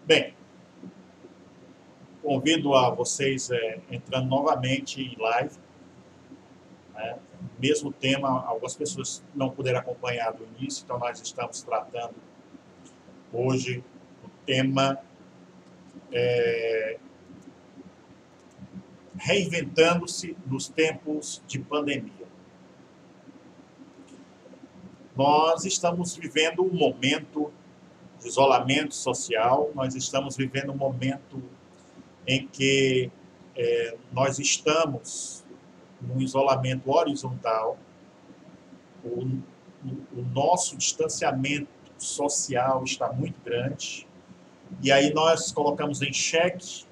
Bem, convido a vocês entrando novamente em live, né? Mesmo tema, algumas pessoas não puderam acompanhar do início, então nós estamos tratando hoje o tema reinventando-se nos tempos de pandemia. Nós estamos vivendo um momento de isolamento social, nós estamos vivendo um momento em que nós estamos num isolamento horizontal, o nosso distanciamento social está muito grande, e aí nós colocamos em xeque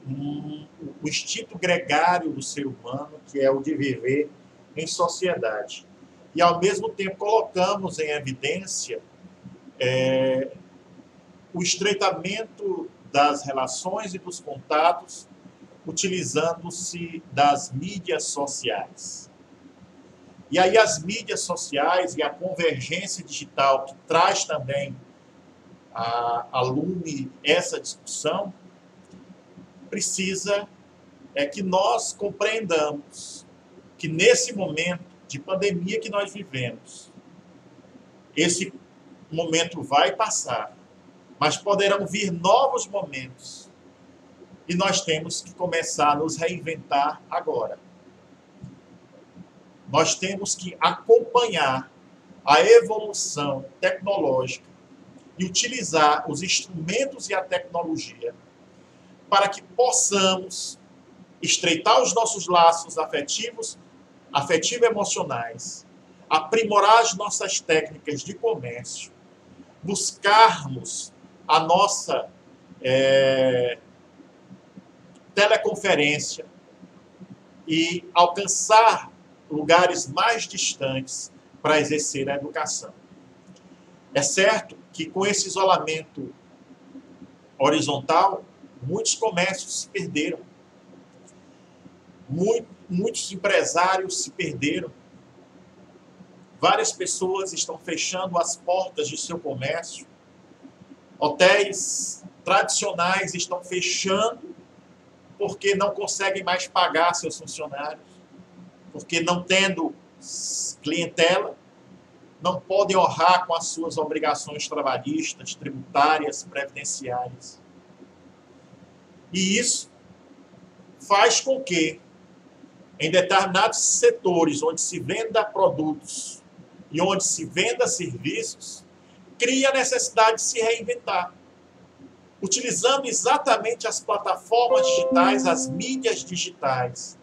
o instinto gregário do ser humano, que é o de viver em sociedade. E, ao mesmo tempo, colocamos em evidência o estreitamento das relações e dos contatos utilizando-se das mídias sociais. E aí as mídias sociais e a convergência digital, que traz também a lume essa discussão, precisa que nós compreendamos que nesse momento de pandemia que nós vivemos, esse momento vai passar, mas poderão vir novos momentos e nós temos que começar a nos reinventar agora. Nós temos que acompanhar a evolução tecnológica e utilizar os instrumentos e a tecnologia para que possamos estreitar os nossos laços afetivo-emocionais, aprimorar as nossas técnicas de comércio, buscarmos a nossa teleconferência e alcançar lugares mais distantes para exercer a educação. É certo que com esse isolamento horizontal, muitos comércios se perderam, muitos empresários se perderam, várias pessoas estão fechando as portas de seu comércio, hotéis tradicionais estão fechando porque não conseguem mais pagar seus funcionários, porque não tendo clientela, não podem honrar com as suas obrigações trabalhistas, tributárias, previdenciárias. E isso faz com que, em determinados setores onde se venda produtos e onde se venda serviços, crie a necessidade de se reinventar, utilizando exatamente as plataformas digitais, as mídias digitais,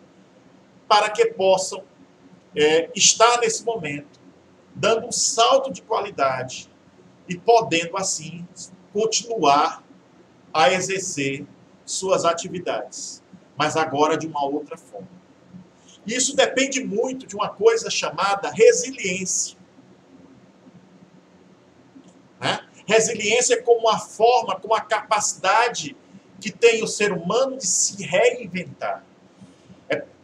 para que possam estar nesse momento, dando um salto de qualidade e podendo, assim, continuar a exercer suas atividades, mas agora de uma outra forma. Isso depende muito de uma coisa chamada resiliência. Né? Resiliência é como a forma, como a capacidade que tem o ser humano de se reinventar.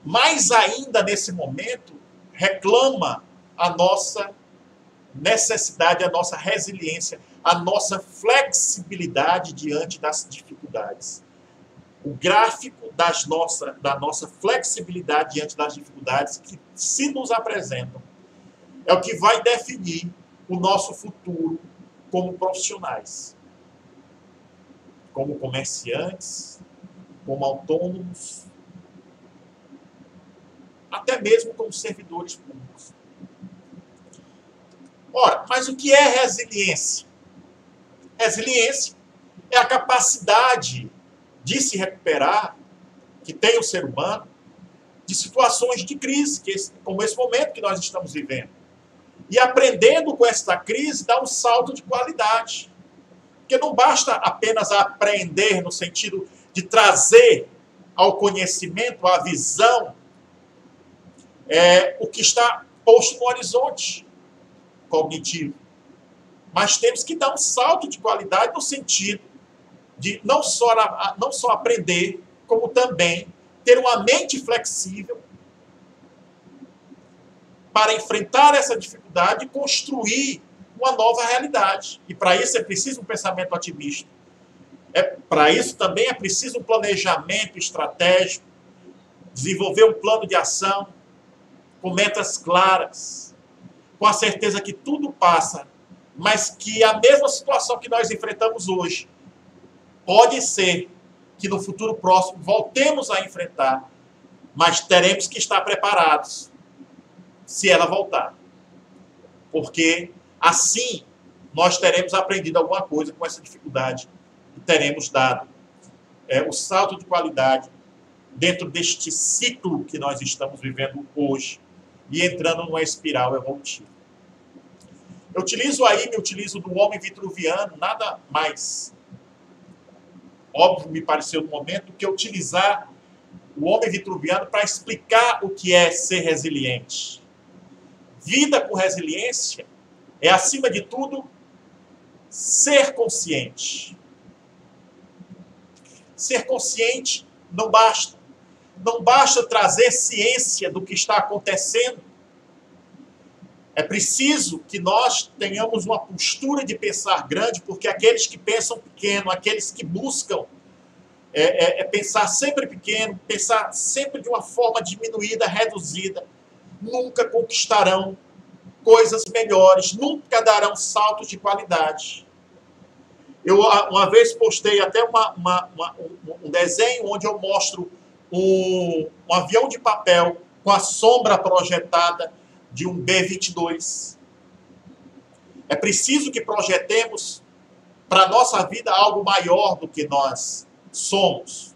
Mais ainda nesse momento, reclama a nossa necessidade, a nossa resiliência, a nossa flexibilidade diante das dificuldades. O gráfico da nossa flexibilidade diante das dificuldades que se nos apresentam é o que vai definir o nosso futuro como profissionais, como comerciantes, como autônomos, até mesmo como servidores públicos. Ora, mas o que é resiliência? Resiliência é a capacidade de se recuperar que tem o ser humano de situações de crise, como esse momento que nós estamos vivendo. E aprendendo com esta crise, dá um salto de qualidade. Porque não basta apenas aprender no sentido de trazer ao conhecimento, à visão, o que está posto no horizonte cognitivo. Mas temos que dar um salto de qualidade no sentido de não só aprender, como também ter uma mente flexível para enfrentar essa dificuldade e construir uma nova realidade. E para isso é preciso um pensamento otimista. Para isso também é preciso um planejamento estratégico, desenvolver um plano de ação com metas claras, com a certeza que tudo passa, mas que a mesma situação que nós enfrentamos hoje pode ser que no futuro próximo voltemos a enfrentar, mas teremos que estar preparados se ela voltar. Porque assim nós teremos aprendido alguma coisa com essa dificuldade e teremos dado o salto de qualidade dentro deste ciclo que nós estamos vivendo hoje e entrando numa espiral evolutiva. Eu me utilizo do homem vitruviano, nada mais óbvio me pareceu no momento que utilizar o homem vitruviano para explicar o que é ser resiliente. Vida com resiliência é, acima de tudo, ser consciente. Ser consciente não basta. Não basta trazer ciência do que está acontecendo. É preciso que nós tenhamos uma postura de pensar grande, porque aqueles que pensam pequeno, aqueles que buscam pensar sempre pequeno, pensar sempre de uma forma diminuída, reduzida, nunca conquistarão coisas melhores, nunca darão saltos de qualidade. Eu uma vez postei até um desenho onde eu mostro um avião de papel com a sombra projetada de um B-22. É preciso que projetemos para a nossa vida algo maior do que nós somos.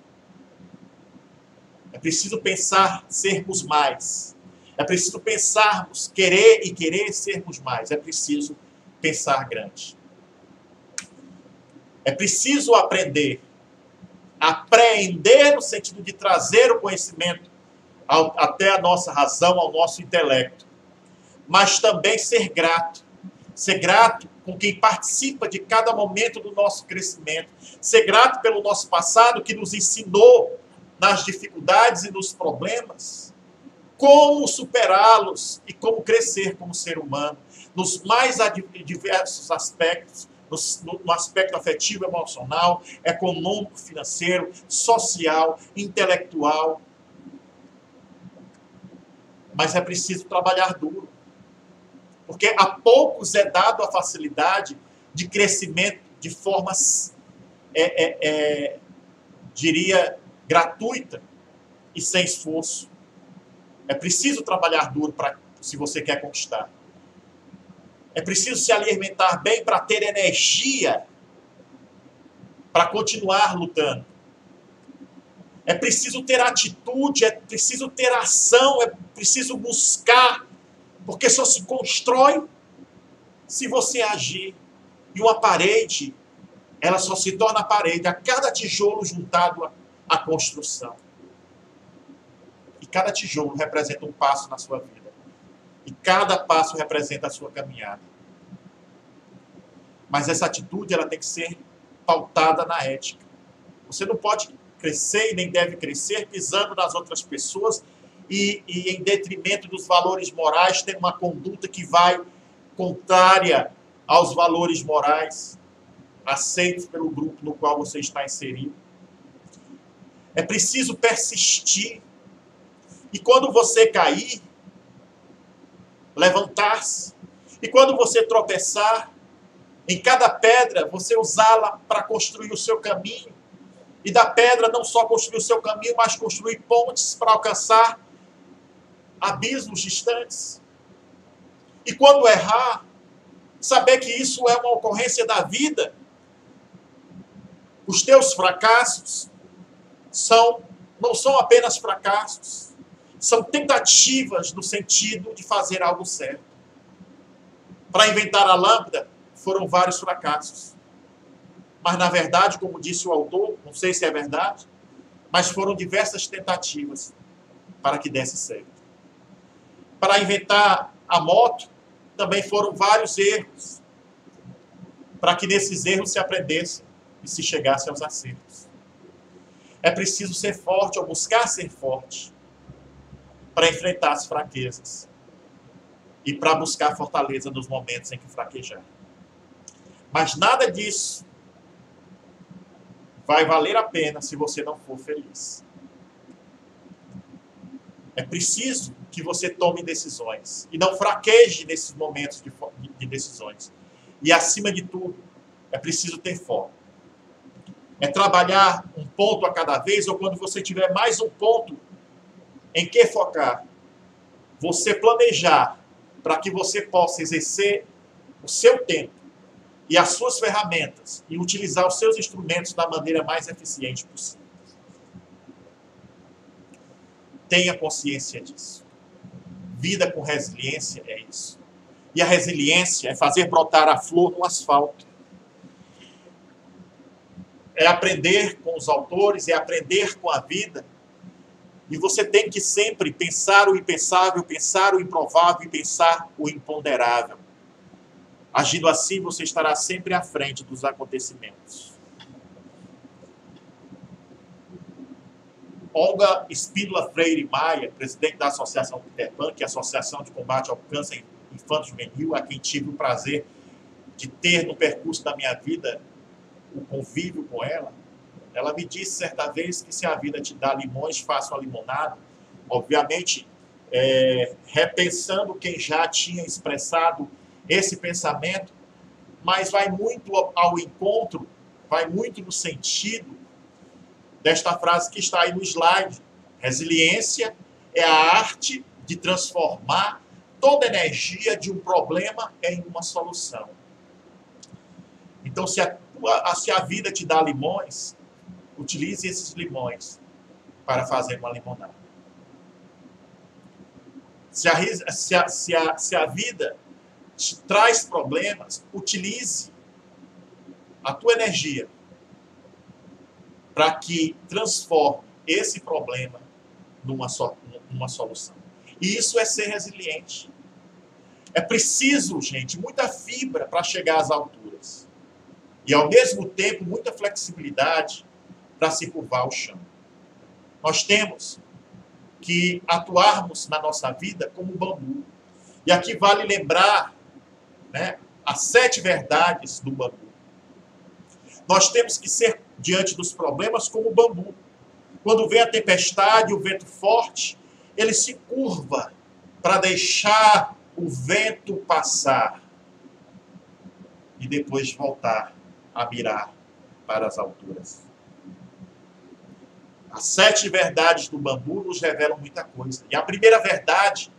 É preciso pensar sermos mais. É preciso pensarmos, querer sermos mais. É preciso pensar grande. É preciso aprender. Apreender no sentido de trazer o conhecimento até a nossa razão, ao nosso intelecto. Mas também ser grato. Ser grato com quem participa de cada momento do nosso crescimento. Ser grato pelo nosso passado que nos ensinou nas dificuldades e nos problemas como superá-los e como crescer como ser humano nos mais diversos aspectos, no aspecto afetivo, emocional, econômico, financeiro, social, intelectual. Mas é preciso trabalhar duro. Porque a poucos é dado a facilidade de crescimento de forma, diria, gratuita e sem esforço. É preciso trabalhar duro se você quer conquistar. É preciso se alimentar bem para ter energia para continuar lutando. É preciso ter atitude, é preciso ter ação, é preciso buscar, porque só se constrói se você agir. E uma parede, ela só se torna parede a cada tijolo juntado à construção. E cada tijolo representa um passo na sua vida. E cada passo representa a sua caminhada. Mas essa atitude ela tem que ser pautada na ética. Você não pode crescer e nem deve crescer pisando nas outras pessoas e em detrimento dos valores morais, tendo uma conduta que vai contrária aos valores morais aceitos pelo grupo no qual você está inserido. É preciso persistir. E quando você cair, levantar-se. E quando você tropeçar, em cada pedra, você usá-la para construir o seu caminho. E da pedra não só construir o seu caminho, mas construir pontes para alcançar abismos distantes. E quando errar, saber que isso é uma ocorrência da vida. Os teus fracassos não são apenas fracassos, são tentativas no sentido de fazer algo certo. Para inventar a lâmpada, foram vários fracassos. Mas, na verdade, como disse o autor, não sei se é verdade, mas foram diversas tentativas para que desse certo. Para inventar a moto, também foram vários erros, para que nesses erros se aprendesse e se chegasse aos acertos. É preciso ser forte, ou buscar ser forte, para enfrentar as fraquezas e para buscar fortaleza nos momentos em que fraquejar. Mas nada disso vai valer a pena se você não for feliz. É preciso que você tome decisões e não fraqueje nesses momentos de decisões. E, acima de tudo, é preciso ter foco. É trabalhar um ponto a cada vez, ou quando você tiver mais um ponto em que focar, você planejar para que você possa exercer o seu tempo e as suas ferramentas e utilizar os seus instrumentos da maneira mais eficiente possível. Tenha consciência disso. Vida com resiliência é isso. E a resiliência é fazer brotar a flor no asfalto. É aprender com os autores, é aprender com a vida. E você tem que sempre pensar o impensável, pensar o improvável e pensar o imponderável. Agindo assim, você estará sempre à frente dos acontecimentos. Olga Espíndola Freire Maia, presidente da Associação Peter Pan, que é a Associação de Combate ao Câncer Infanto-Juvenil, a quem tive o prazer de ter no percurso da minha vida o convívio com ela, ela me disse certa vez que se a vida te dá limões, faça uma limonada. Obviamente, repensando quem já tinha expressado esse pensamento, mas vai muito ao encontro, vai muito no sentido desta frase que está aí no slide. Resiliência é a arte de transformar toda energia de um problema em uma solução. Então, se a vida te dá limões, utilize esses limões para fazer uma limonada. Se a vida te traz problemas, utilize a tua energia para que transforme esse problema numa solução. E isso é ser resiliente. É preciso, gente, muita fibra para chegar às alturas. E, ao mesmo tempo, muita flexibilidade para se curvar ao chão. Nós temos que atuarmos na nossa vida como bambu. E aqui vale lembrar, né, as 7 verdades do bambu. Nós temos que ser, diante dos problemas, como o bambu. Quando vem a tempestade, o vento forte, ele se curva para deixar o vento passar e depois voltar a mirar para as alturas. As 7 verdades do bambu nos revelam muita coisa. E a primeira verdade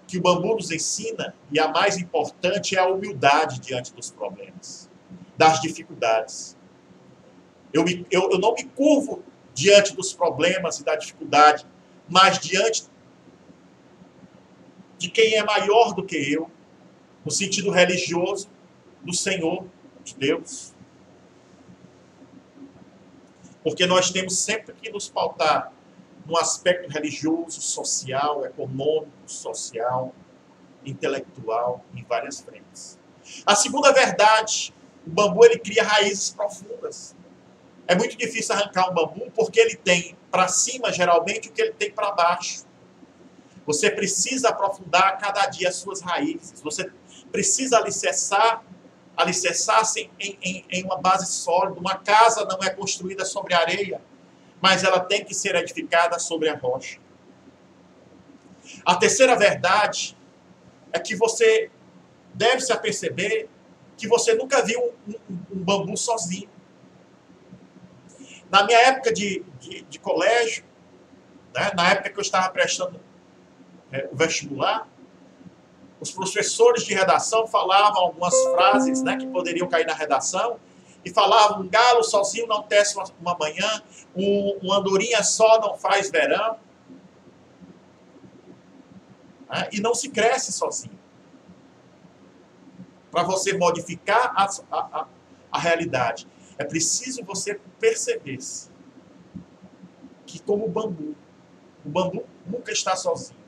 que o bambu nos ensina, e a mais importante, é a humildade diante dos problemas, das dificuldades. Eu não me curvo diante dos problemas e da dificuldade, mas diante de quem é maior do que eu, no sentido religioso, do Senhor, de Deus. Porque nós temos sempre que nos pautar no aspecto religioso, social, econômico, social, intelectual, em várias frentes. A segunda verdade, o bambu ele cria raízes profundas. É muito difícil arrancar um bambu porque ele tem para cima, geralmente, o que ele tem para baixo. Você precisa aprofundar a cada dia as suas raízes. Você precisa alicerçar-se em uma base sólida. Uma casa não é construída sobre areia, mas ela tem que ser edificada sobre a rocha. A terceira verdade é que você deve se aperceber que você nunca viu um bambu sozinho. Na minha época de colégio, né, na época que eu estava prestando o vestibular, os professores de redação falavam algumas frases, né, que poderiam cair na redação, e falavam: um galo sozinho não tece uma manhã, uma andorinha só não faz verão, né, e não se cresce sozinho. Para você modificar a realidade, é preciso você perceber-se que, como o bambu nunca está sozinho.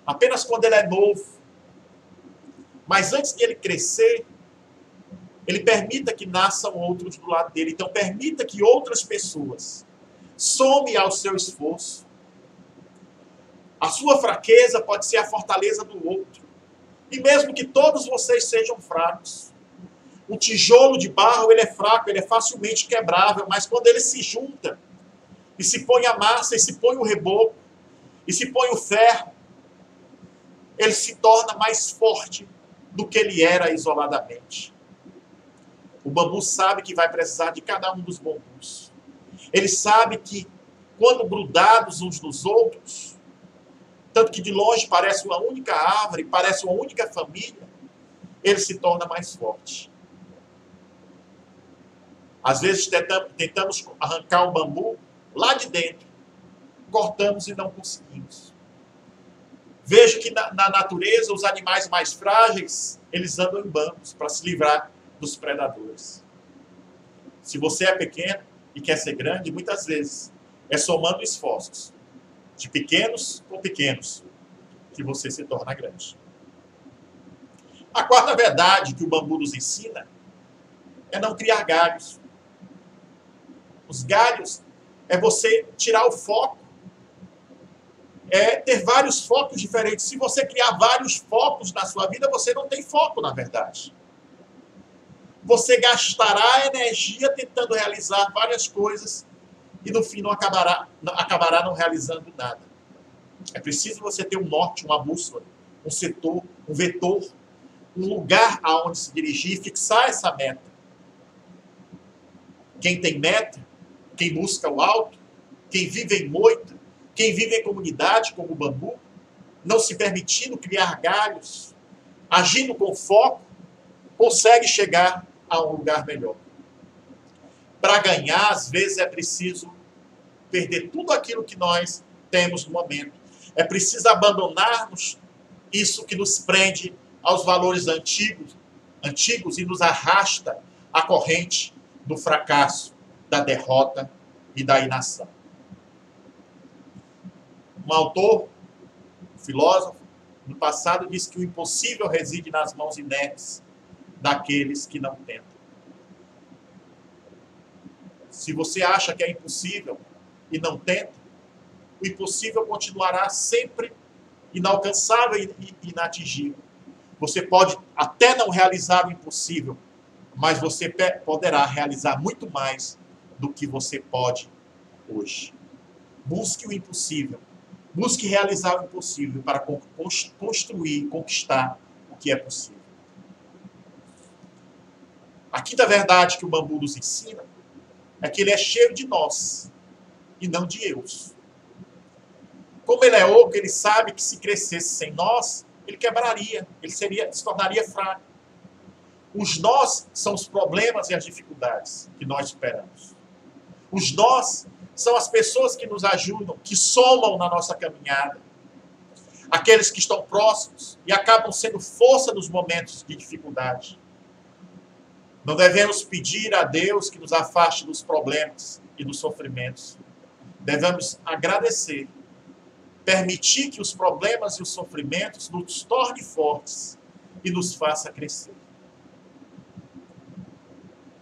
Apenas quando ele é novo. Mas antes de ele crescer, ele permita que nasçam outros do lado dele. Então, permita que outras pessoas somem ao seu esforço. A sua fraqueza pode ser a fortaleza do outro. E mesmo que todos vocês sejam fracos, O tijolo de barro, ele é fraco, ele é facilmente quebrável, mas quando ele se junta e se põe a massa, e se põe o reboco, e se põe o ferro, ele se torna mais forte do que ele era isoladamente. O bambu sabe que vai precisar de cada um dos bambus. Ele sabe que, quando grudados uns nos outros, tanto que de longe parece uma única árvore, parece uma única família, ele se torna mais forte. Às vezes tentamos arrancar o bambu lá de dentro, cortamos e não conseguimos. Vejo que na natureza os animais mais frágeis, eles andam em bandos para se livrar dos predadores. Se você é pequeno e quer ser grande, muitas vezes é somando esforços de pequenos com pequenos que você se torna grande. A quarta verdade que o bambu nos ensina é não criar galhos. Os galhos é você tirar o foco, é ter vários focos diferentes. Se você criar vários focos na sua vida, você não tem foco, na verdade. Você gastará energia tentando realizar várias coisas e no fim não acabará não realizando nada. É preciso você ter um norte, uma bússola, um setor, um vetor, um lugar aonde se dirigir e fixar essa meta. Quem tem meta, quem busca o alto, quem vive em moita, quem vive em comunidade como o bambu, não se permitindo criar galhos, agindo com foco, consegue chegar a um lugar melhor. Para ganhar, às vezes é preciso perder tudo aquilo que nós temos no momento. É preciso abandonarmos isso que nos prende aos valores antigos e nos arrasta à corrente do fracasso, da derrota e da inação. Um autor, um filósofo, no passado disse que o impossível reside nas mãos inertes daqueles que não tentam. Se você acha que é impossível e não tenta, o impossível continuará sempre inalcançável e inatingível. Você pode até não realizar o impossível, mas você poderá realizar muito mais do que você pode hoje. Busque o impossível. Busque realizar o impossível para construir e conquistar o que é possível. A quinta verdade que o bambu nos ensina é que ele é cheio de nós e não de eus. Como ele é oco, ele sabe que se crescesse sem nós, ele quebraria, ele se tornaria fraco. Os nós são os problemas e as dificuldades que nós superamos. Os nós são as pessoas que nos ajudam, que somam na nossa caminhada. Aqueles que estão próximos e acabam sendo força nos momentos de dificuldade. Não devemos pedir a Deus que nos afaste dos problemas e dos sofrimentos. Devemos agradecer, permitir que os problemas e os sofrimentos nos tornem fortes e nos faça crescer.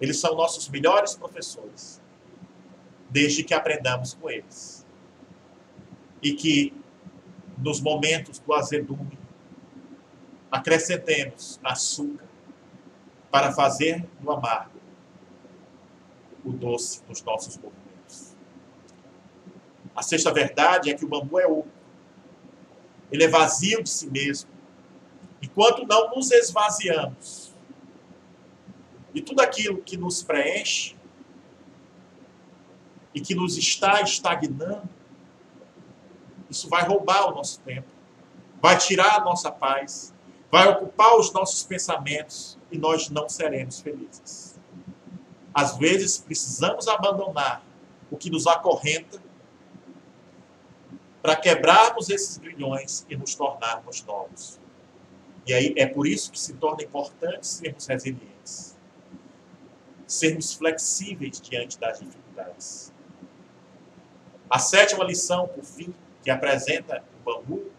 Eles são nossos melhores professores, desde que aprendamos com eles. E que, nos momentos do azedume, acrescentemos açúcar para fazer do amargo o doce dos nossos movimentos. A sexta verdade é que o bambu é oco. Ele é vazio de si mesmo. Enquanto não nos esvaziamos de tudo aquilo que nos preenche e que nos está estagnando, isso vai roubar o nosso tempo, vai tirar a nossa paz, vai ocupar os nossos pensamentos e nós não seremos felizes. Às vezes precisamos abandonar o que nos acorrenta para quebrarmos esses grilhões e nos tornarmos novos. E aí é por isso que se torna importante sermos resilientes, sermos flexíveis diante das dificuldades. A sétima lição, por fim, que apresenta o bambu,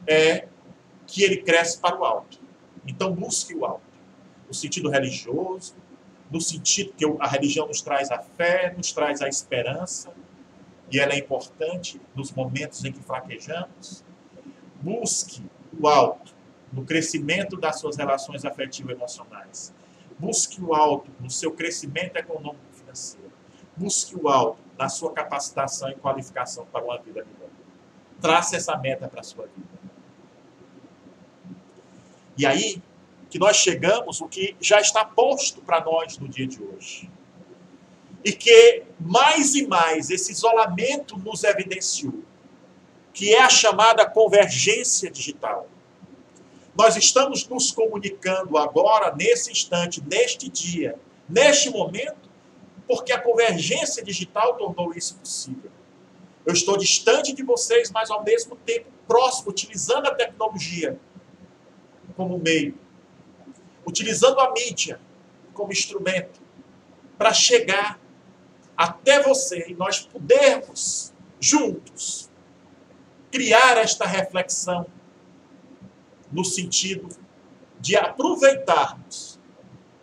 é que ele cresce para o alto. Então busque o alto, no sentido religioso, no sentido que a religião nos traz a fé, nos traz a esperança, e ela é importante nos momentos em que fraquejamos. Busque o alto, no crescimento das suas relações afetivo-emocionais. Busque o alto no seu crescimento econômico-financeiro. Busque o alto na sua capacitação e qualificação para uma vida melhor. Trace essa meta para a sua vida. E aí que nós chegamos, o que já está posto para nós no dia de hoje. E que mais e mais esse isolamento nos evidenciou, que é a chamada convergência digital. Nós estamos nos comunicando agora, nesse instante, neste dia, neste momento, porque a convergência digital tornou isso possível. Eu estou distante de vocês, mas ao mesmo tempo próximo, utilizando a tecnologia como meio, utilizando a mídia como instrumento para chegar até você e nós podermos, juntos, criar esta reflexão no sentido de aproveitarmos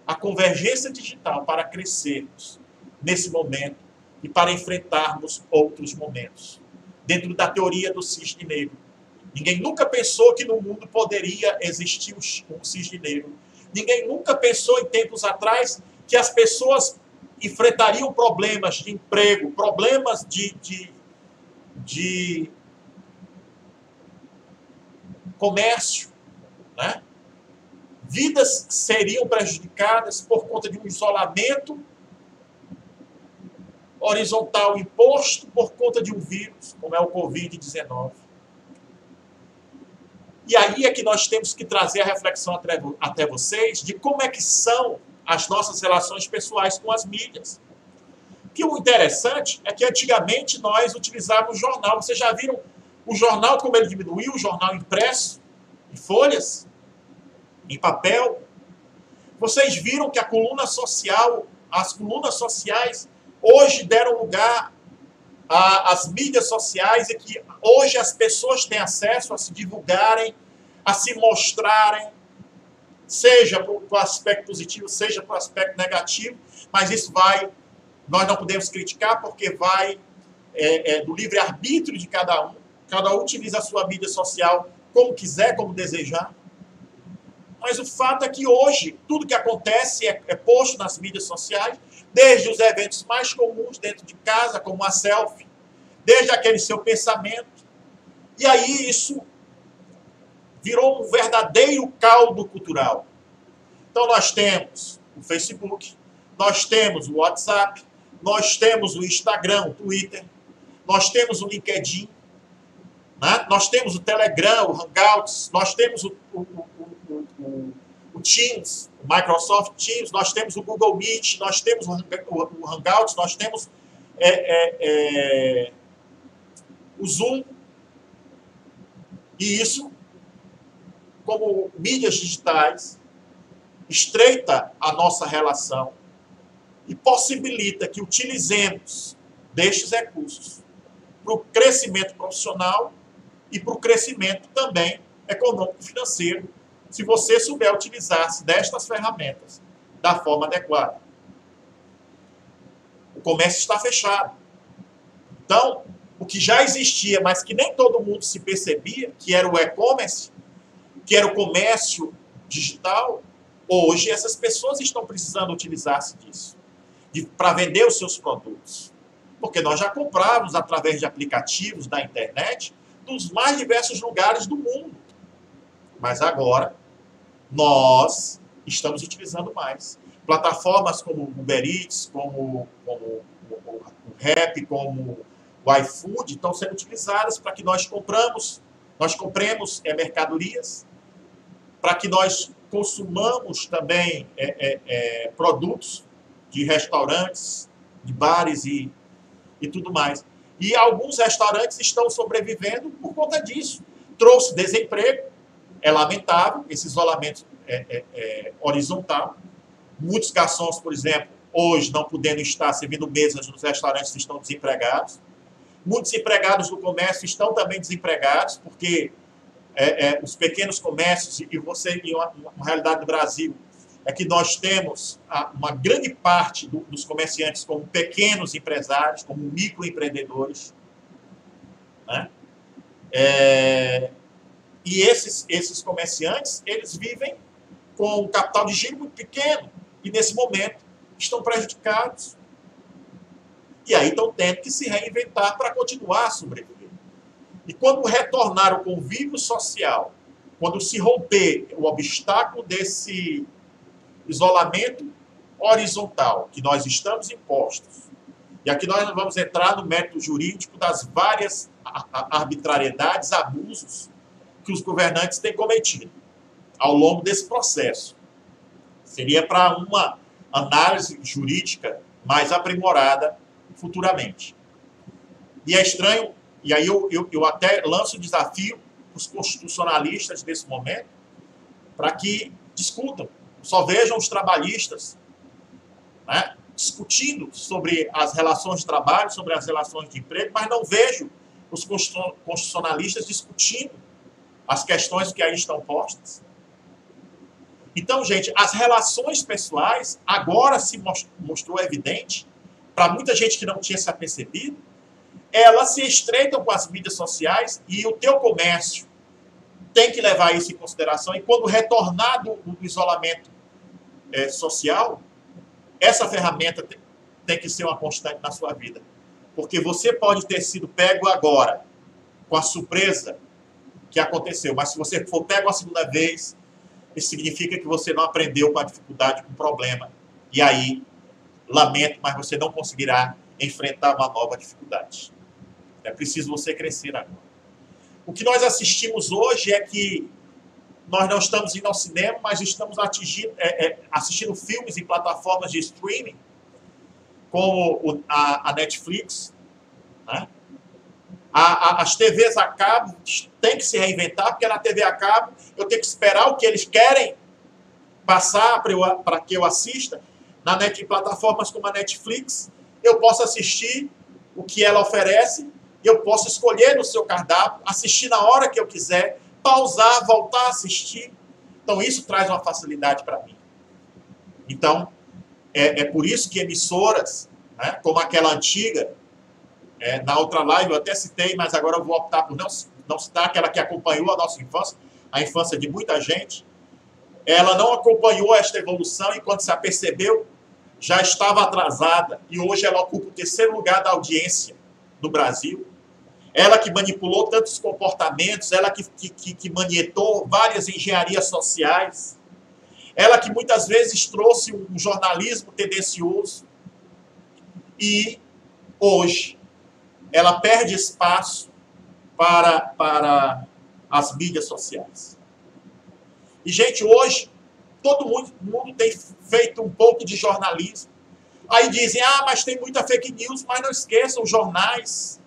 a convergência digital para crescermos nesse momento e para enfrentarmos outros momentos. Dentro da teoria do cisne negro. Ninguém nunca pensou que no mundo poderia existir um cisne negro. Ninguém nunca pensou em tempos atrás que as pessoas enfrentariam problemas de emprego, problemas de comércio, né? Vidas seriam prejudicadas por conta de um isolamento horizontal imposto por conta de um vírus, como é o Covid-19. E aí é que nós temos que trazer a reflexão até vocês de como é que são as nossas relações pessoais com as mídias. Que o interessante é que antigamente nós utilizávamos jornal. Vocês já viram o jornal como ele diminuiu, o jornal impresso, em folhas, em papel? Vocês viram que a coluna social, as colunas sociais, hoje deram lugar às mídias sociais e que hoje as pessoas têm acesso a se divulgarem, a se mostrarem, seja para o aspecto positivo, seja para o aspecto negativo, mas isso nós não podemos criticar porque vai do livre-arbítrio de cada um utiliza a sua mídia social como quiser, como desejar. Mas o fato é que hoje, tudo que acontece é posto nas mídias sociais, desde os eventos mais comuns dentro de casa, como a selfie, desde aquele seu pensamento. E aí isso virou um verdadeiro caldo cultural. Então nós temos o Facebook, nós temos o WhatsApp, nós temos o Instagram, o Twitter, nós temos o LinkedIn, né? Nós temos o Telegram, o Hangouts, nós temos o Teams, o Microsoft Teams, nós temos o Google Meet, nós temos o Hangouts, nós temos o Zoom. E isso, como mídias digitais, estreita a nossa relação e possibilita que utilizemos destes recursos para o crescimento profissional e para o crescimento também econômico-financeiro, se você souber utilizar-se destas ferramentas da forma adequada. O comércio está fechado. Então, o que já existia, mas que nem todo mundo se percebia, que era o e-commerce, que era o comércio digital, hoje essas pessoas estão precisando utilizar-se disso, para vender os seus produtos. Porque nós já comprávamos através de aplicativos da internet dos mais diversos lugares do mundo. Mas agora, nós estamos utilizando mais. Plataformas como o Uber Eats, como o Rappi, como o iFood, estão sendo utilizadas para que nós compremos mercadorias, para que nós consumamos também produtos de restaurantes, de bares e tudo mais. E alguns restaurantes estão sobrevivendo por conta disso. Trouxe desemprego, é lamentável, esse isolamento horizontal. Muitos garçons, por exemplo, hoje não podendo estar servindo mesas nos restaurantes, estão desempregados. Muitos empregados do comércio estão também desempregados, porque os pequenos comércios, e uma realidade do Brasil, é que nós temos uma grande parte dos comerciantes como pequenos empresários, como microempreendedores, né? E esses comerciantes, eles vivem com um capital de giro muito pequeno. E, nesse momento, estão prejudicados. E aí estão tendo que se reinventar para continuar a sobreviver. E quando retornar o convívio social, quando se romper o obstáculo desse isolamento horizontal que nós estamos impostos, e aqui nós vamos entrar no mérito jurídico das várias arbitrariedades, abusos que os governantes têm cometido ao longo desse processo. Seria para uma análise jurídica mais aprimorada futuramente. E é estranho, e aí eu até lanço o desafio para os constitucionalistas desse momento, para que discutam, só vejam os trabalhistas, né, discutindo sobre as relações de trabalho, sobre as relações de emprego, mas não vejo os constitucionalistas discutindo as questões que aí estão postas. Então, gente, as relações pessoais agora se mostrou evidente, para muita gente que não tinha se apercebido, elas se estreitam com as mídias sociais e o teu comércio tem que levar isso em consideração. E quando retornar do isolamento social, essa ferramenta tem que ser uma constante na sua vida. Porque você pode ter sido pego agora com a surpresa que aconteceu, mas se você for pego a segunda vez, isso significa que você não aprendeu com a dificuldade, com o problema. E aí, lamento, mas você não conseguirá enfrentar uma nova dificuldade. É preciso você crescer agora. O que nós assistimos hoje é que nós não estamos indo ao cinema, mas estamos assistindo filmes em plataformas de streaming, como a Netflix, né? As TVs a cabo têm que se reinventar, porque na TV a cabo eu tenho que esperar o que eles querem passar para que eu assista. Em plataformas como a Netflix, eu posso assistir o que ela oferece, eu posso escolher no seu cardápio, assistir na hora que eu quiser, pausar, voltar a assistir. Então isso traz uma facilidade para mim. Então, é por isso que emissoras, né, como aquela antiga, na outra live eu até citei, mas agora eu vou optar por não citar, aquela que acompanhou a nossa infância, a infância de muita gente. Ela não acompanhou esta evolução e quando se apercebeu, já estava atrasada e hoje ela ocupa o terceiro lugar da audiência no Brasil. Ela que manipulou tantos comportamentos, ela que manietou várias engenharias sociais, ela que muitas vezes trouxe um jornalismo tendencioso e hoje ela perde espaço para as mídias sociais. E, gente, hoje, todo mundo tem feito um pouco de jornalismo. Aí dizem, mas tem muita fake news, mas não esqueçam, os jornais,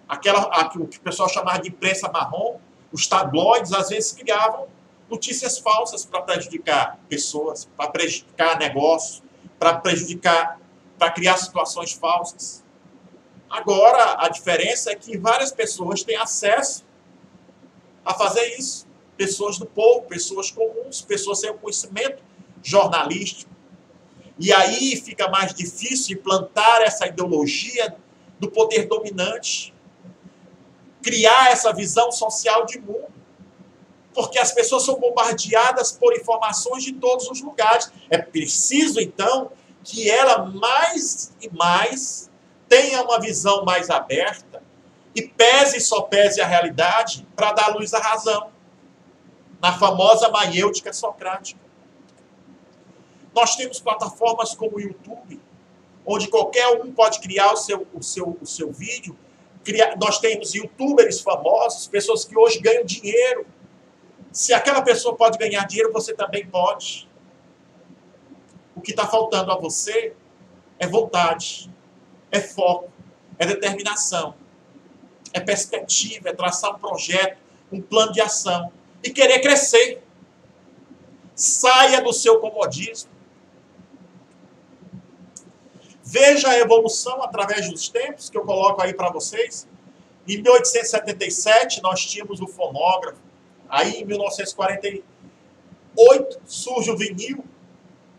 o que o pessoal chamava de imprensa marrom, os tabloides, às vezes criavam notícias falsas para prejudicar pessoas, para prejudicar negócios, para criar situações falsas. Agora, a diferença é que várias pessoas têm acesso a fazer isso. Pessoas do povo, pessoas comuns, pessoas sem conhecimento jornalístico. E aí fica mais difícil implantar essa ideologia do poder dominante, criar essa visão social de mundo. Porque as pessoas são bombardeadas por informações de todos os lugares. É preciso, então, que ela mais e mais tenha uma visão mais aberta e só pese a realidade para dar luz à razão, na famosa maiêutica socrática. Nós temos plataformas como o YouTube, onde qualquer um pode criar o seu vídeo. Nós temos youtubers famosos, pessoas que hoje ganham dinheiro. Se aquela pessoa pode ganhar dinheiro, você também pode. O que está faltando a você é vontade, é foco, é determinação, é perspectiva, é traçar um projeto, um plano de ação e querer crescer. Saia do seu comodismo. Veja a evolução através dos tempos, que eu coloco aí para vocês. Em 1877, nós tínhamos o fonógrafo. Aí, em 1948, surge o vinil,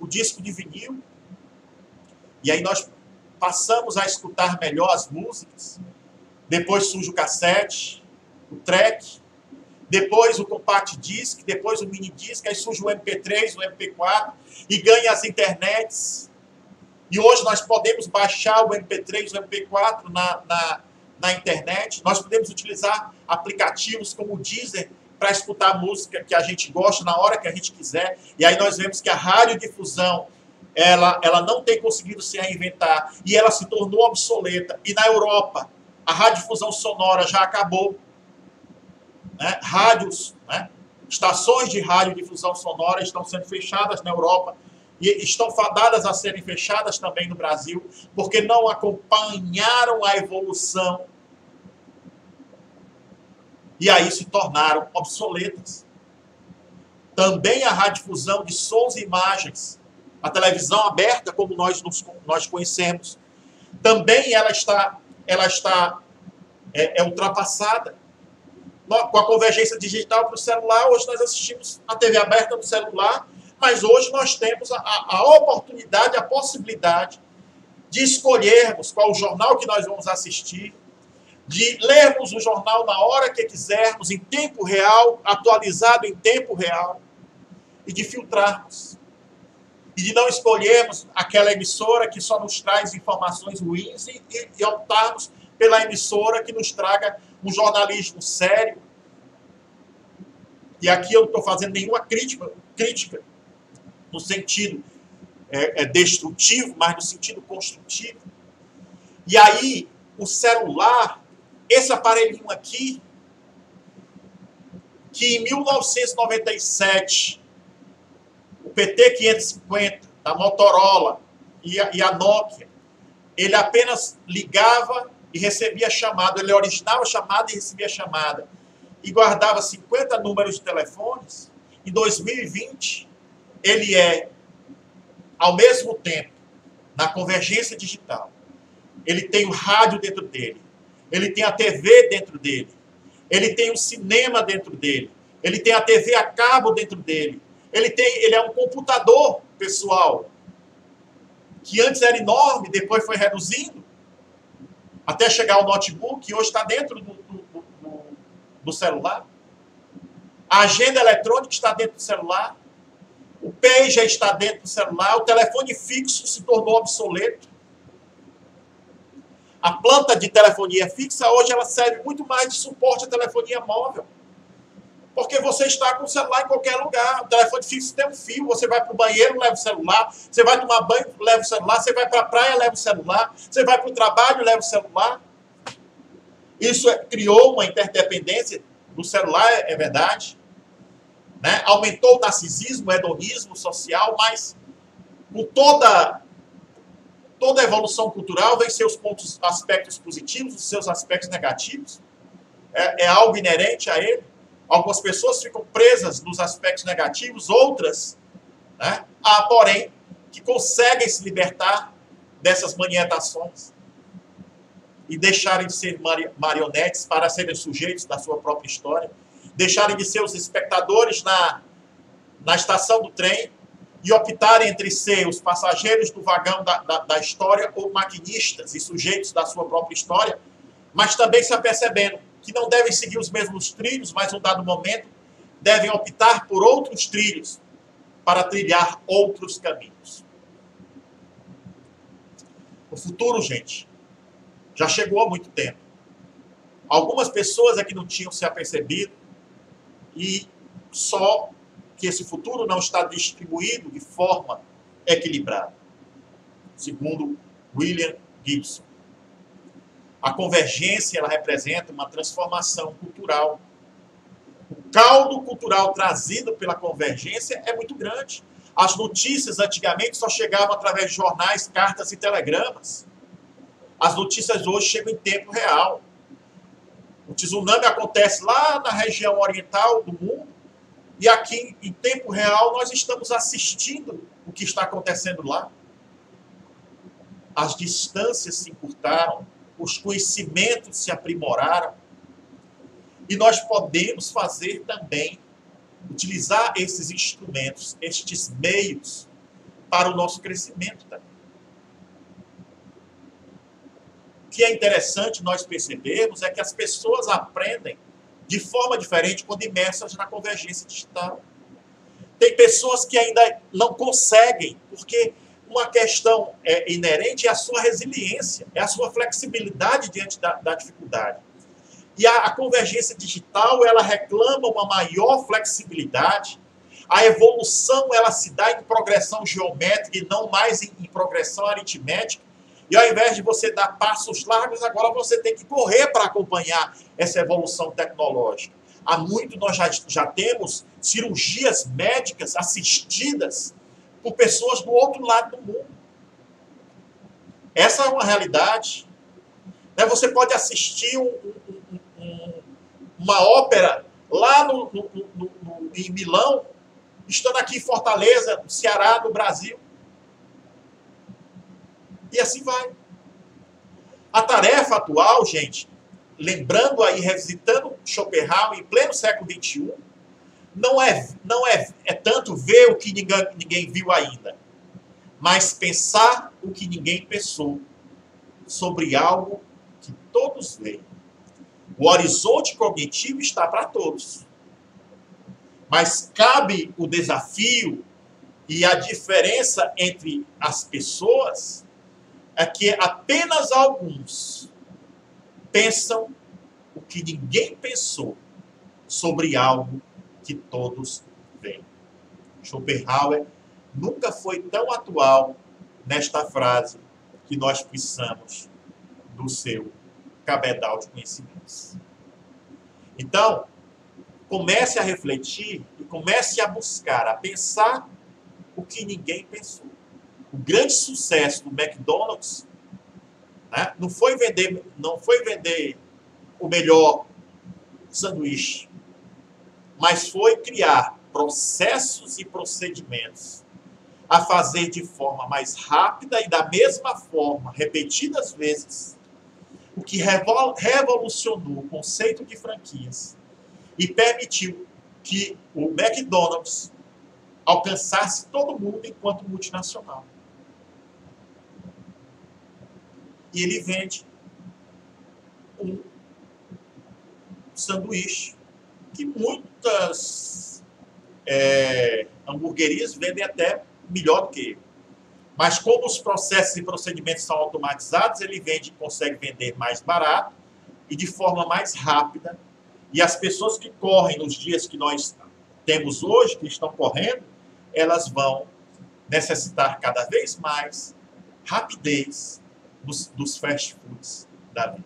o disco de vinil. E aí nós passamos a escutar melhor as músicas. Depois surge o cassete, o track. depois o compact disc, depois o mini disc, aí surge o MP3, o MP4 e ganha as internets. E hoje nós podemos baixar o MP3, o MP4 na internet. Nós podemos utilizar aplicativos como o Deezer para escutar música que a gente gosta na hora que a gente quiser. E aí nós vemos que a radiodifusão ela não tem conseguido se reinventar e ela se tornou obsoleta. E na Europa, a radiodifusão sonora já acabou. Né? Rádios, né? Estações de radiodifusão sonora estão sendo fechadas na Europa e estão fadadas a serem fechadas também no Brasil, porque não acompanharam a evolução e aí se tornaram obsoletas. Também a radiodifusão de sons e imagens, a televisão aberta, como nós conhecemos, também ela está ultrapassada. Com a convergência digital para o celular, hoje nós assistimos a TV aberta no celular, mas hoje nós temos a oportunidade, a possibilidade de escolhermos qual o jornal que nós vamos assistir, de lermos o jornal na hora que quisermos, em tempo real, atualizado em tempo real, e de filtrarmos. E de não escolhermos aquela emissora que só nos traz informações ruins e optarmos pela emissora que nos traga um jornalismo sério. E aqui eu não estou fazendo nenhuma crítica no sentido destrutivo, mas no sentido construtivo. E aí, o celular, esse aparelhinho aqui, que em 1997, o PT-550 da Motorola e a Nokia, ele apenas ligava e recebia chamada, ele originava a chamada e recebia a chamada, e guardava 50 números de telefones. Em 2020, ele ao mesmo tempo, na convergência digital, ele tem o rádio dentro dele, ele tem a TV dentro dele, ele tem o cinema dentro dele, ele tem a TV a cabo dentro dele, ele é um computador pessoal, que antes era enorme, depois foi reduzindo, até chegar ao notebook, e hoje está dentro do celular. A agenda eletrônica está dentro do celular. O pager está dentro do celular. O telefone fixo se tornou obsoleto. A planta de telefonia fixa hoje ela serve muito mais de suporte à telefonia móvel. Porque você está com o celular em qualquer lugar. O telefone fixo tem um fio. Você vai para o banheiro, leva o celular. Você vai tomar banho, leva o celular. Você vai para a praia, leva o celular. Você vai para o trabalho, leva o celular. Isso criou uma interdependência do celular, é verdade. Né? Aumentou o narcisismo, o hedonismo social, mas com toda a evolução cultural vem seus aspectos positivos, os seus aspectos negativos. É algo inerente a ele. Algumas pessoas ficam presas nos aspectos negativos, outras, né, porém, que conseguem se libertar dessas manietações e deixarem de ser marionetes para serem sujeitos da sua própria história, deixarem de ser os espectadores na estação do trem e optarem entre ser os passageiros do vagão da história ou maquinistas e sujeitos da sua própria história, mas também se apercebendo que não devem seguir os mesmos trilhos, mas, em um dado momento, devem optar por outros trilhos para trilhar outros caminhos. O futuro, gente, já chegou há muito tempo. Algumas pessoas é que não tinham se apercebido e só que esse futuro não está distribuído de forma equilibrada, segundo William Gibson. A convergência ela representa uma transformação cultural. O caldo cultural trazido pela convergência é muito grande. As notícias antigamente só chegavam através de jornais, cartas e telegramas. As notícias hoje chegam em tempo real. O tsunami acontece lá na região oriental do mundo e aqui em tempo real nós estamos assistindo o que está acontecendo lá. As distâncias se encurtaram, os conhecimentos se aprimoraram e nós podemos fazer também, utilizar esses instrumentos, estes meios para o nosso crescimento também. O que é interessante nós percebermos é que as pessoas aprendem de forma diferente quando imersas na convergência digital. Tem pessoas que ainda não conseguem, porque uma questão inerente é a sua resiliência, é a sua flexibilidade diante da dificuldade. E a convergência digital, ela reclama uma maior flexibilidade. A evolução, ela se dá em progressão geométrica e não mais em progressão aritmética. E ao invés de você dar passos largos, agora você tem que correr para acompanhar essa evolução tecnológica. Há muito nós já temos cirurgias médicas assistidas por pessoas do outro lado do mundo. Essa é uma realidade. Você pode assistir uma ópera lá em Milão, estando aqui em Fortaleza, no Ceará, no Brasil. E assim vai. A tarefa atual, gente, lembrando aí, revisitando Schopenhauer em pleno século XXI, não é tanto ver o que ninguém viu ainda, mas pensar o que ninguém pensou sobre algo que todos veem. O horizonte cognitivo está para todos. Mas cabe o desafio e a diferença entre as pessoas é que apenas alguns pensam o que ninguém pensou sobre algo que todos veem. Schopenhauer nunca foi tão atual nesta frase que nós precisamos do seu cabedal de conhecimentos. Então, comece a refletir e comece a buscar, a pensar o que ninguém pensou. O grande sucesso do McDonald's, né, não foi vender o melhor sanduíche, mas foi criar processos e procedimentos a fazer de forma mais rápida e da mesma forma, repetidas vezes, o que revolucionou o conceito de franquias e permitiu que o McDonald's alcançasse todo mundo enquanto multinacional. E ele vende um sanduíche que muitas hamburguerias vendem até melhor do que ele. Mas como os processos e procedimentos são automatizados, ele consegue vender mais barato e de forma mais rápida. E as pessoas que correm nos dias que nós temos hoje, que estão correndo, elas vão necessitar cada vez mais rapidez dos fast foods da vida.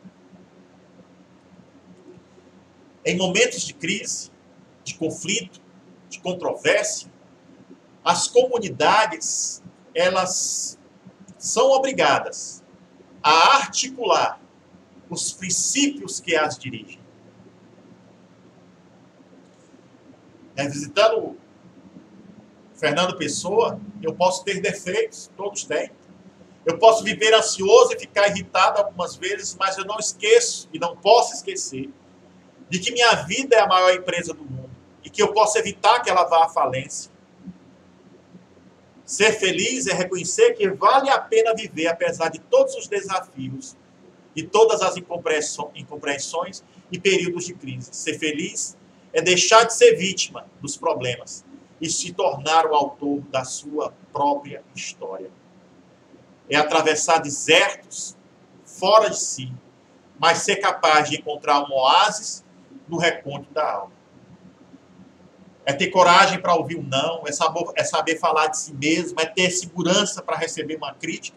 Em momentos de crise, de conflito, de controvérsia, as comunidades, elas são obrigadas a articular os princípios que as dirigem. Visitando Fernando Pessoa, eu posso ter defeitos, todos têm. Eu posso viver ansioso e ficar irritado algumas vezes, mas eu não esqueço e não posso esquecer de que minha vida é a maior empresa do mundo e que eu posso evitar que ela vá à falência. Ser feliz é reconhecer que vale a pena viver apesar de todos os desafios e todas as incompreensões e períodos de crise. Ser feliz é deixar de ser vítima dos problemas e se tornar o autor da sua própria história. É atravessar desertos fora de si, mas ser capaz de encontrar um oásis no recôndito da alma. É ter coragem para ouvir um não, é saber falar de si mesmo, é ter segurança para receber uma crítica,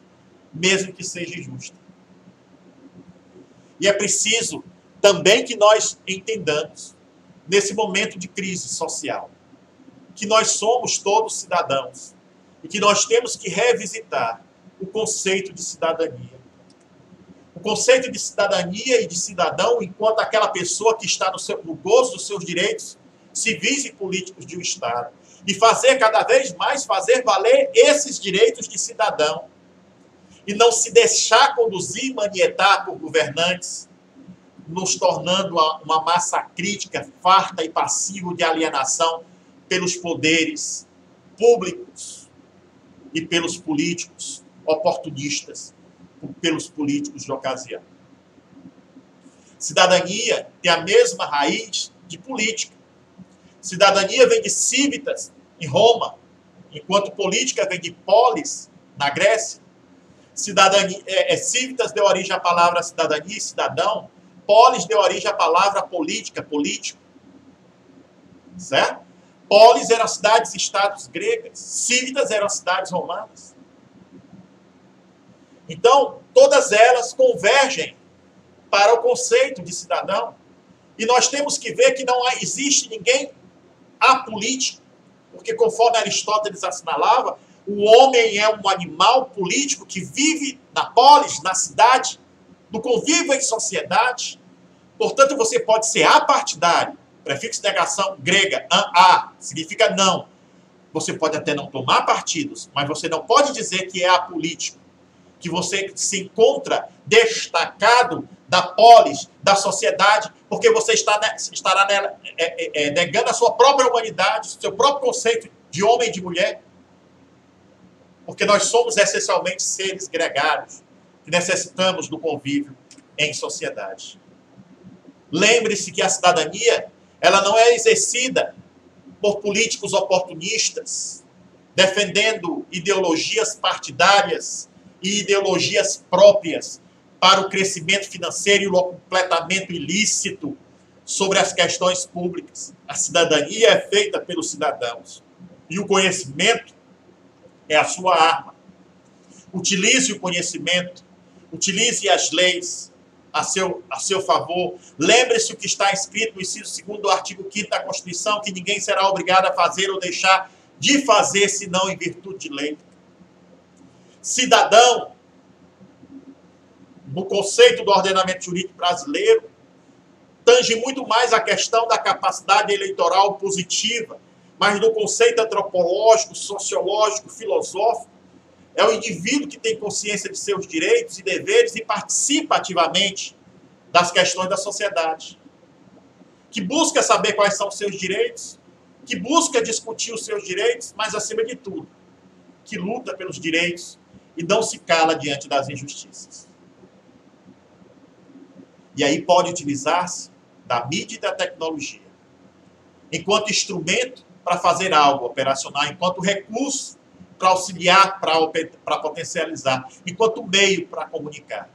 mesmo que seja injusta. E é preciso também que nós entendamos, nesse momento de crise social, que nós somos todos cidadãos e que nós temos que revisitar o conceito de cidadania. O conceito de cidadania e de cidadão enquanto aquela pessoa que está no gozo dos seus direitos civis e políticos de um Estado. E fazer cada vez mais, fazer valer esses direitos de cidadão. E não se deixar conduzir e manietar por governantes, nos tornando uma massa crítica, farta e passiva de alienação pelos poderes públicos e pelos políticos oportunistas, pelos políticos de ocasião. Cidadania tem a mesma raiz de política. Cidadania vem de civitas, em Roma, enquanto política vem de polis, na Grécia. Civitas deu origem à palavra cidadania e cidadão. Polis deu origem à palavra política, político. Certo? Polis eram cidades-estados gregas. Civitas eram cidades romanas. Então, todas elas convergem para o conceito de cidadão. E nós temos que ver que não existe ninguém apolítico, porque conforme Aristóteles assinalava, o homem é um animal político que vive na polis, na cidade, no convívio em sociedade. Portanto, você pode ser apartidário, prefixo de negação grega, a, significa não. Você pode até não tomar partidos, mas você não pode dizer que é apolítico, que você se encontra destacado da polis, da sociedade, porque você estará nela, negando a sua própria humanidade, o seu próprio conceito de homem e de mulher. Porque nós somos essencialmente seres gregários, que necessitamos do convívio em sociedade. Lembre-se que a cidadania, ela não é exercida por políticos oportunistas, defendendo ideologias partidárias e ideologias próprias para o crescimento financeiro e o completamento ilícito sobre as questões públicas. A cidadania é feita pelos cidadãos. E o conhecimento é a sua arma. Utilize o conhecimento, utilize as leis a seu favor. Lembre-se o que está escrito no inciso 2º do artigo 5º da Constituição, que ninguém será obrigado a fazer ou deixar de fazer, senão em virtude de lei. Cidadão, no conceito do ordenamento jurídico brasileiro, tange muito mais a questão da capacidade eleitoral positiva, mas no conceito antropológico, sociológico, filosófico, é o indivíduo que tem consciência de seus direitos e deveres e participa ativamente das questões da sociedade, que busca saber quais são os seus direitos, que busca discutir os seus direitos, mas, acima de tudo, que luta pelos direitos e não se cala diante das injustiças. E aí pode utilizar-se da mídia e da tecnologia enquanto instrumento para fazer algo operacional, enquanto recurso para auxiliar, para potencializar, enquanto meio para comunicar.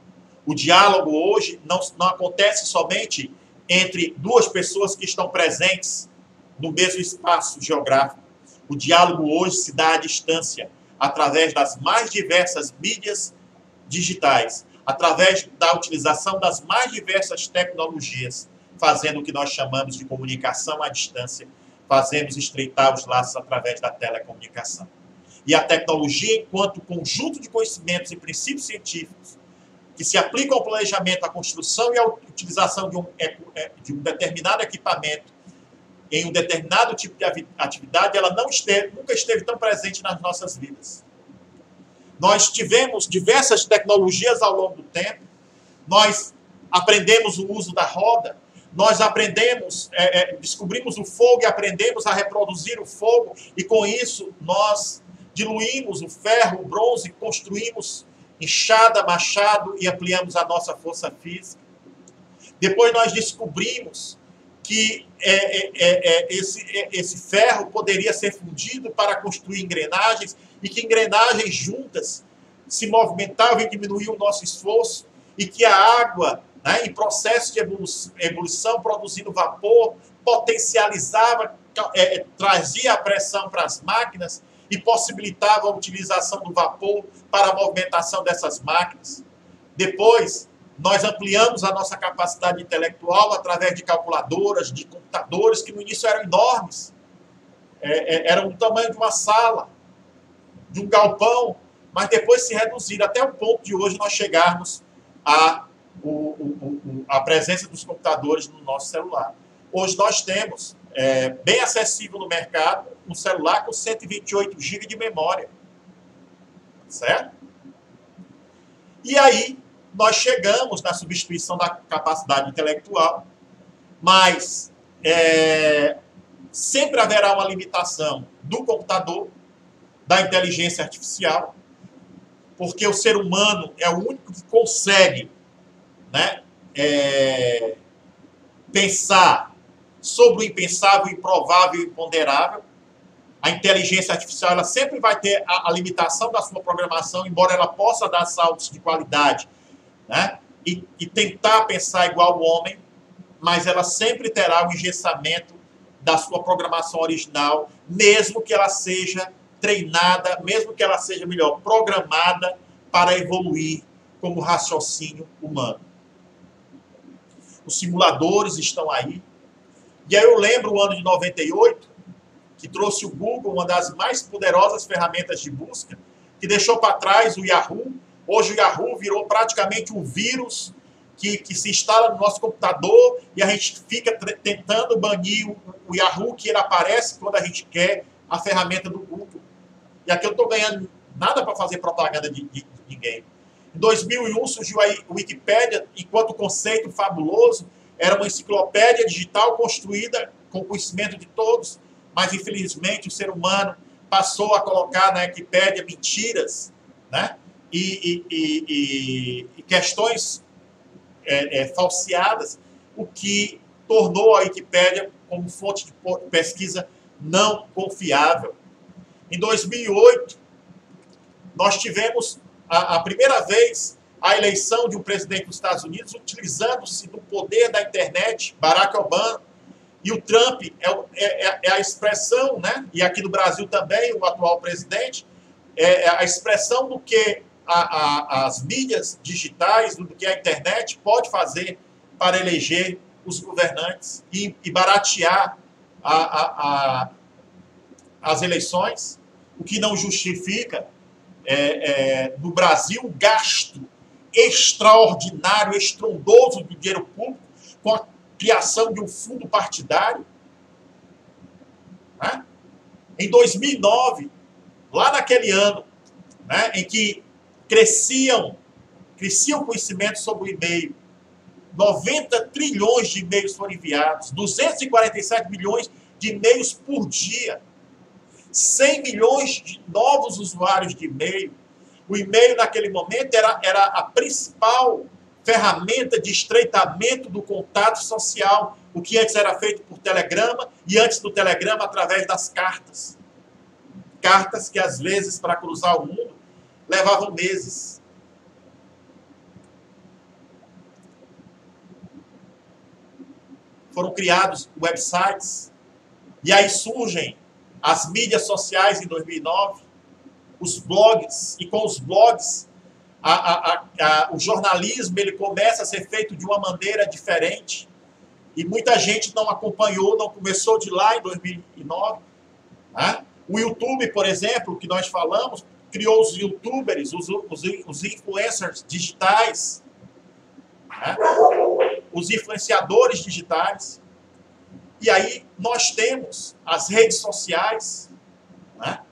O diálogo hoje não acontece somente entre duas pessoas que estão presentes no mesmo espaço geográfico. O diálogo hoje se dá à distância, através das mais diversas mídias digitais, através da utilização das mais diversas tecnologias, fazendo o que nós chamamos de comunicação à distância, fazemos estreitar os laços através da telecomunicação. E a tecnologia, enquanto conjunto de conhecimentos e princípios científicos que se aplicam ao planejamento, à construção e à utilização de um determinado equipamento em um determinado tipo de atividade, ela nunca esteve tão presente nas nossas vidas. Nós tivemos diversas tecnologias ao longo do tempo, nós aprendemos o uso da roda, nós descobrimos o fogo e aprendemos a reproduzir o fogo, e com isso nós diluímos o ferro, o bronze, construímos enxada, machado e ampliamos a nossa força física. Depois nós descobrimos que esse ferro poderia ser fundido para construir engrenagens e que engrenagens juntas se movimentavam e diminuíam o nosso esforço e que a água, né, em processo de ebulição, produzindo vapor, potencializava, trazia a pressão para as máquinas e possibilitava a utilização do vapor para a movimentação dessas máquinas. Depois, nós ampliamos a nossa capacidade intelectual através de calculadoras, de computadores, que no início eram enormes. Eram do tamanho de uma sala, de um galpão, mas depois se reduziram até o ponto de hoje nós chegarmos à presença dos computadores no nosso celular. Hoje nós temos, bem acessível no mercado, um celular com 128 GB de memória. Certo? E aí, nós chegamos na substituição da capacidade intelectual, mas sempre haverá uma limitação do computador, da inteligência artificial, porque o ser humano é o único que consegue, né, pensar sobre o impensável, improvável e imponderável. A inteligência artificial ela sempre vai ter a limitação da sua programação, embora ela possa dar saltos de qualidade, né? E tentar pensar igual o homem, mas ela sempre terá o engessamento da sua programação original, mesmo que ela seja treinada, mesmo que ela seja, melhor, programada para evoluir como raciocínio humano. Os simuladores estão aí. E aí eu lembro o ano de 98, que trouxe o Google, uma das mais poderosas ferramentas de busca, que deixou para trás o Yahoo. Hoje o Yahoo virou praticamente um vírus que se instala no nosso computador e a gente fica tentando banir o Yahoo, que ele aparece quando a gente quer a ferramenta do Google. E aqui eu estou ganhando nada para fazer propaganda de ninguém. Em 2001 surgiu a Wikipédia, enquanto conceito fabuloso, era uma enciclopédia digital construída com o conhecimento de todos, mas infelizmente o ser humano passou a colocar na Wikipédia mentiras, né? e questões falseadas, o que tornou a Wikipédia como fonte de pesquisa não confiável. Em 2008, nós tivemos a primeira vez a eleição de um presidente dos Estados Unidos utilizando-se do poder da internet, Barack Obama, e o Trump é a expressão, né? E aqui no Brasil também, o atual presidente, é a expressão do que as mídias digitais, do que a internet pode fazer para eleger os governantes e baratear as eleições, o que não justifica, no Brasil, o gasto extraordinário, estrondoso do dinheiro público com a criação de um fundo partidário. Né? Em 2009, lá naquele ano, né, em que crescia o conhecimento sobre o e-mail, 90 trilhões de e-mails foram enviados, 247 milhões de e-mails por dia, 100 milhões de novos usuários de e-mail. O e-mail, naquele momento, era a principal ferramenta de estreitamento do contato social, o que antes era feito por telegrama, e antes do telegrama, através das cartas. Cartas que, às vezes, para cruzar o mundo, levavam meses. Foram criados websites, e aí surgem as mídias sociais em 2009, os blogs, e com os blogs, o jornalismo ele começa a ser feito de uma maneira diferente, e muita gente não acompanhou, não começou de lá em 2009. Né? O YouTube, por exemplo, que nós falamos, criou os youtubers, os influencers digitais, né? Os influenciadores digitais. E aí nós temos as redes sociais, né?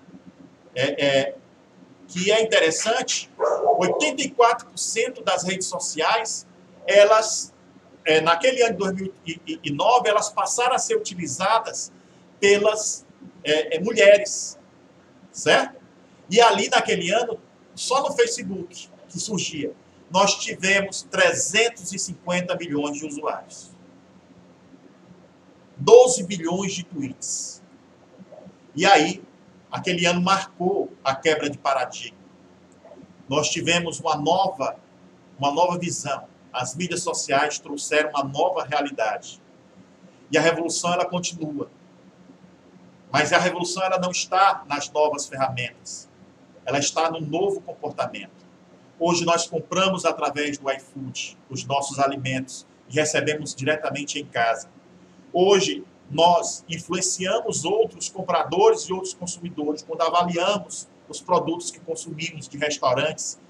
Que é interessante, 84% das redes sociais, elas, naquele ano de 2009, elas passaram a ser utilizadas pelas mulheres, certo? E ali naquele ano, só no Facebook que surgia, nós tivemos 350 milhões de usuários. 12 bilhões de tweets. E aí, aquele ano marcou a quebra de paradigma. Nós tivemos uma nova visão. As mídias sociais trouxeram uma nova realidade. E a revolução, ela continua. Mas a revolução, ela não está nas novas ferramentas. Ela está no novo comportamento. Hoje nós compramos através do iFood os nossos alimentos e recebemos diretamente em casa. Hoje nós influenciamos outros compradores e outros consumidores quando avaliamos os produtos que consumimos de restaurantes,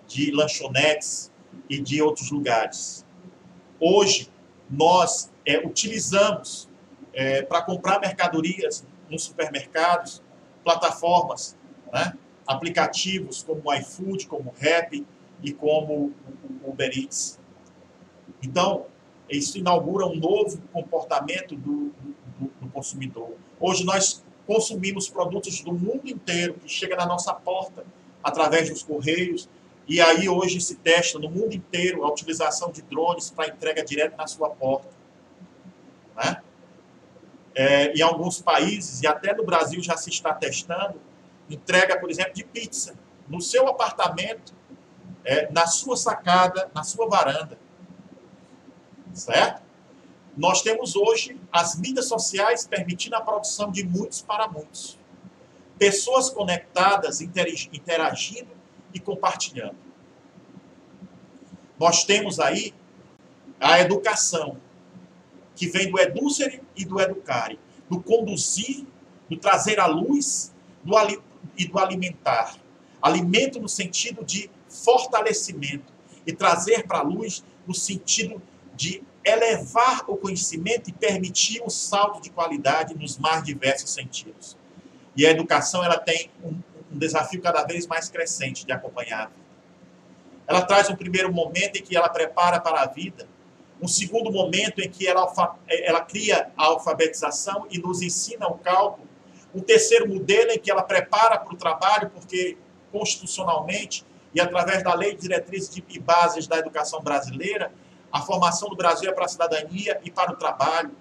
de lanchonetes e de outros lugares. Hoje nós utilizamos para comprar mercadorias nos supermercados, plataformas, né? Aplicativos como o iFood, como o Rappi e como o Uber Eats. Então, isso inaugura um novo comportamento do consumidor. Hoje nós consumimos produtos do mundo inteiro que chegam na nossa porta através dos correios, e aí hoje se testa no mundo inteiro a utilização de drones para entrega direta na sua porta. Né? em alguns países, e até no Brasil já se está testando, entrega, por exemplo, de pizza no seu apartamento, na sua sacada, na sua varanda. Certo? Nós temos hoje as mídias sociais permitindo a produção de muitos para muitos. Pessoas conectadas, interagindo e compartilhando. Nós temos aí a educação, que vem do Educere e do Educare, do conduzir, do trazer à luz e do alimentar. Alimento no sentido de fortalecimento e trazer para a luz no sentido de elevar o conhecimento e permitir um salto de qualidade nos mais diversos sentidos. E a educação ela tem um desafio cada vez mais crescente de acompanhar a vida. Ela traz um primeiro momento em que ela prepara para a vida, um segundo momento em que ela cria a alfabetização e nos ensina o cálculo, um terceiro modelo em que ela prepara para o trabalho, porque constitucionalmente e através da Lei de Diretrizes e Bases da Educação Brasileira, a formação do Brasil é para a cidadania e para o trabalho,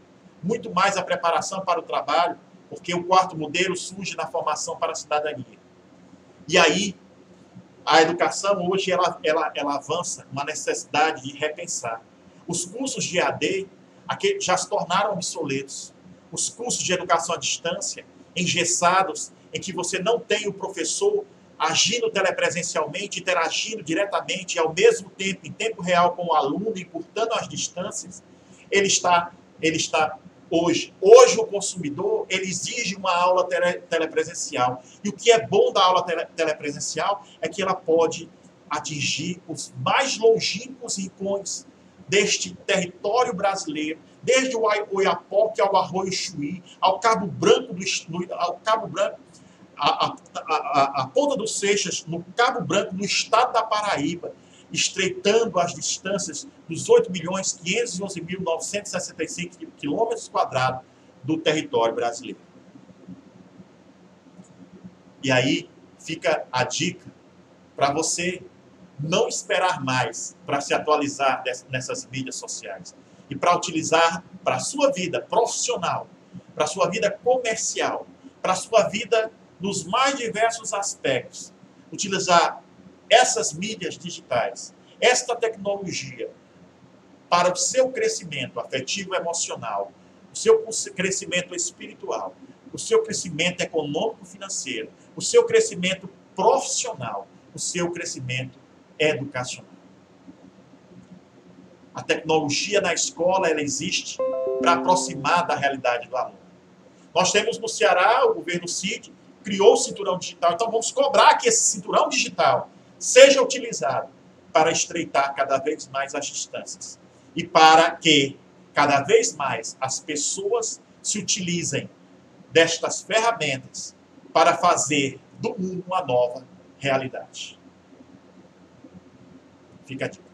muito mais a preparação para o trabalho, porque o quarto modelo surge na formação para a cidadania. E aí, a educação hoje ela avança uma necessidade de repensar. Os cursos de EAD já se tornaram obsoletos. Os cursos de educação à distância, engessados, em que você não tem o professor agindo telepresencialmente, interagindo diretamente e ao mesmo tempo, em tempo real com o aluno, encurtando as distâncias, ele está hoje. Hoje o consumidor, ele exige uma aula telepresencial. E o que é bom da aula telepresencial é que ela pode atingir os mais longínquos rincões deste território brasileiro, desde o Oiapoque ao Arroio Chuí, ao Cabo Branco, a Ponta dos Seixas, no Cabo Branco, no estado da Paraíba, estreitando as distâncias dos 8.511.965 km² do território brasileiro. E aí fica a dica para você não esperar mais para se atualizar nessas mídias sociais e para utilizar para a sua vida profissional, para a sua vida comercial, para a sua vida nos mais diversos aspectos, utilizar essas mídias digitais, esta tecnologia, para o seu crescimento afetivo e emocional, o seu crescimento espiritual, o seu crescimento econômico-financeiro, o seu crescimento profissional, o seu crescimento educacional. A tecnologia na escola ela existe para aproximar da realidade do aluno. Nós temos no Ceará, o governo Cid criou o cinturão digital, então vamos cobrar que esse cinturão digital seja utilizado para estreitar cada vez mais as distâncias e para que cada vez mais as pessoas se utilizem destas ferramentas para fazer do mundo uma nova realidade. Fica a dica.